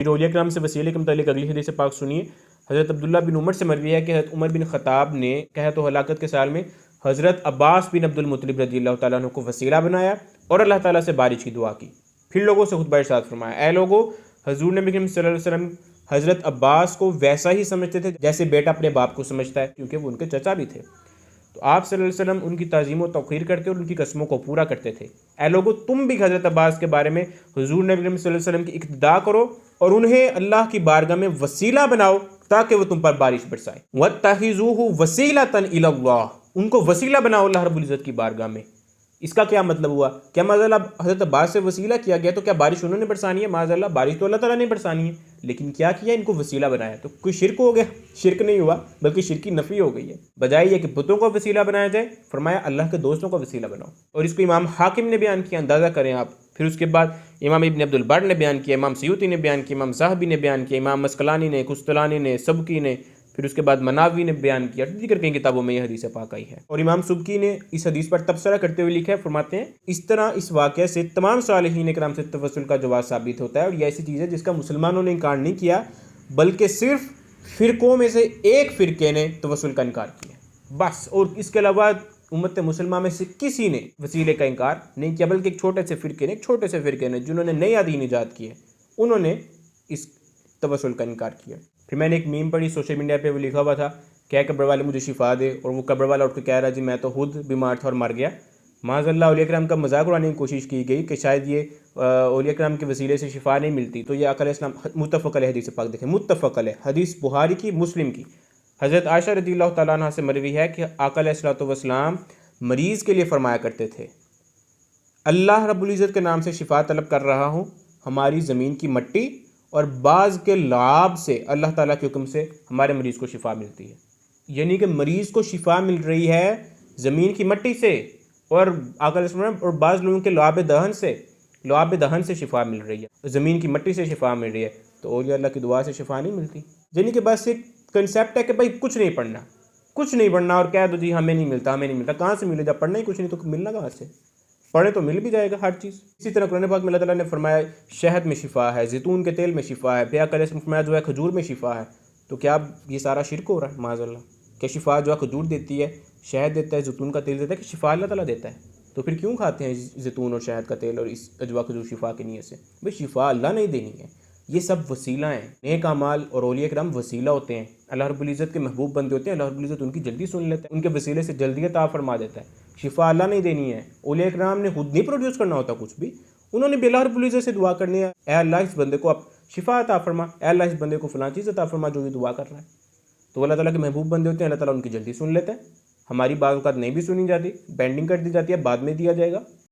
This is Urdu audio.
پھر اولیاء کرام سے وسیلے کے متعلق اگلی حدیث پاک سنیے۔ حضرت عبداللہ بن عمر سے مروی ہے کہ حضرت عمر بن خطاب نے قحط و ہلاکت کے سال میں حضرت عباس بن عبد المطلب رضی اللہ تعالیٰ عنہ کو وسیلہ بنایا اور اللہ تعالیٰ سے بارش کی دعا کی۔ پھر لوگوں سے خطبہ ارشاد فرمایا، اے لوگوں، حضور نبی کریم صلی اللہ علیہ وسلم حضرت عباس کو ویسا ہی سمجھتے تھے جیسے بیٹا اپنے باپ کو سمجھتا ہے، کیونکہ وہ ان کے چچا بھی تھے۔ تو آپ صلی اللہ علیہ وسلم ان کی تعظیم و توقیر کرتے اور ان کی قسموں کو پورا کرتے تھے۔ اے لوگو، تم بھی حضرت عباس کے بارے میں حضور نبی کریم صلی اللہ علیہ وسلم کی اقتداء کرو اور انہیں اللہ کی بارگاہ میں وسیلہ بناؤ تاکہ وہ تم پر بارش برسائے۔ وَاتَّخِذُوهُ وَسِيلَةً إِلَى اللَّهِ، ان کو وسیلہ بناؤ اللہ رب العزت کی بارگاہ میں۔ اس کا کیا مطلب ہوا؟ کیا معاذ اللہ حضرت عباس سے وسیلہ کیا گیا تو کیا بارش انہوں نے برسانی ہے؟ معاذ اللہ بارش تو اللہ تعالیٰ نے برسانی ہے، لیکن کیا کیا؟ ان کو وسیلہ بنایا۔ تو کوئی شرک ہو گیا؟ شرک نہیں ہوا، بلکہ شرک کی نفی ہو گئی ہے۔ بجائے یہ کہ بتوں کو وسیلہ بنایا جائے، فرمایا اللہ کے دوستوں کو وسیلہ بناؤ۔ اور اس کو امام حاکم نے بیان کیا، اندازہ کریں آپ۔ پھر اس کے بعد امام ابن عبد البر نے بیان کیا، امام سیوطی نے بیان کیا، امام ذہبی نے بیان کیا، امام مسقلانی نے، قسطلانی نے، سبکی نے، پھر اس کے بعد مناوی نے بیان کیا۔ ذکر کئی کتابوں میں یہ حدیث پاک آئی ہے۔ اور امام سبکی نے اس حدیث پر تبصرہ کرتے ہوئے لکھا ہے، فرماتے ہیں اس طرح اس واقعے سے تمام صالحین کرام سے توسل کا جواز ثابت ہوتا ہے، اور یہ ایسی چیز ہے جس کا مسلمانوں نے انکار نہیں کیا، بلکہ صرف فرقوں میں سے ایک فرقے نے توسل کا انکار کیا بس، اور اس کے علاوہ امت مسلمہ میں سے کسی نے وسیلے کا انکار نہیں کیا، بلکہ ایک چھوٹے سے فرقے نے جنہوں نے نیا دین ایجاد کیا انہوں نے اس توسل کا انکار کیا۔ پھر میں نے ایک میم پڑھی سوشل میڈیا پہ، وہ لکھا ہوا تھا کہ قبر والے مجھے شفا دے، اور وہ قبر والا اٹھ کے کہہ رہا جی میں تو خود بیمار تھا اور مر گیا۔ معاذ اللہ اولیاء کرام کا مذاق اڑانے کی کوشش کی گئی کہ شاید یہ اولیاء کرام کے وسیلے سے شفا نہیں ملتی، تو یہ آقا علیہ السلام متفق علیہ حدیث پاک دیکھیں، متفق علیہ حدیث بخاری کی، مسلم کی، حضرت عائشہ رضی اللہ تعالیٰ عنہ سے مروی ہے کہ آقا علیہ السلام مریض کے لیے فرمایا کرتے تھے، اللہ رب العزت کے نام سے شفا طلب کر رہا ہوں، ہماری زمین کی مٹی اور بعض کے لعاب سے اللہ تعالیٰ کے حکم سے ہمارے مریض کو شفا ملتی ہے۔ یعنی کہ مریض کو شفا مل رہی ہے زمین کی مٹی سے، اور آقا علیہ السلام اور بعض لوگوں کے لعاب دہن سے شفا مل رہی ہے، زمین کی مٹی سے شفا مل رہی ہے، تو اولیاء اللہ کی دعا سے شفا نہیں ملتی۔ یعنی کہ بس ایک کنسیپٹ ہے کہ بھائی کچھ نہیں پڑھنا اور کہہ دو جی ہمیں نہیں ملتا، کہاں سے ملے؟ جب پڑھنا ہی کچھ نہیں تو ملنا کہاں سے؟ پڑھے تو مل بھی جائے گا ہر چیز۔ اسی طرح قرآن پاک میں اللہ تعالیٰ نے فرمایا شہد میں شفا ہے، زیتون کے تیل میں شفا ہے، پھر آقا علیہ السلام نے فرمایا جو ہے کھجور میں شفا ہے۔ تو کیا یہ سارا شرک ہو رہا ہے؟ معاذ اللہ، کہ شفا جو ہے کھجور دیتی ہے، شہد دیتا ہے، زیتون کا تیل دیتا ہے، کہ شفا اللہ تعالیٰ دیتا ہے؟ تو پھر کیوں کھاتے ہیں زیتون اور شہد کا تیل اور اس اجوا کھجور شفا کی نیت سے؟ بھئی شفا اللہ نہیں دینی ہے، یہ سب وسیلہ ہیں۔ نیک اعمال اور اولیاء کرام وسیلہ ہوتے ہیں، اللہ رب العزت کے محبوب بندے ہوتے ہیں، اللہ رب العزت ان کی جلدی سن لیتا ہے، ان کے وسیلے سے جلدی عطا فرما دیتا ہے۔ شفا اللہ نہیں دینی ہے، اولیاء کرام نے خود نہیں پروڈیوس کرنا ہوتا کچھ بھی، انہوں نے بھی اللہ رب العزت سے دعا کرنی ہے، اے اللہ اس بندے کو اب شفا عطا فرما، اے اللہ اس بندے کو فلاں چیز عطا فرما جو یہ دعا کر رہا ہے۔ تو اللہ تعالیٰ کے محبوب بندے ہوتے ہیں، اللہ تعالیٰ ان کی جلدی سن لیتا ہے۔ ہماری بعض اوقات نہیں بھی سنی جاتی، بینڈنگ کر دی جاتی ہے، بعد میں دیا جائے گا۔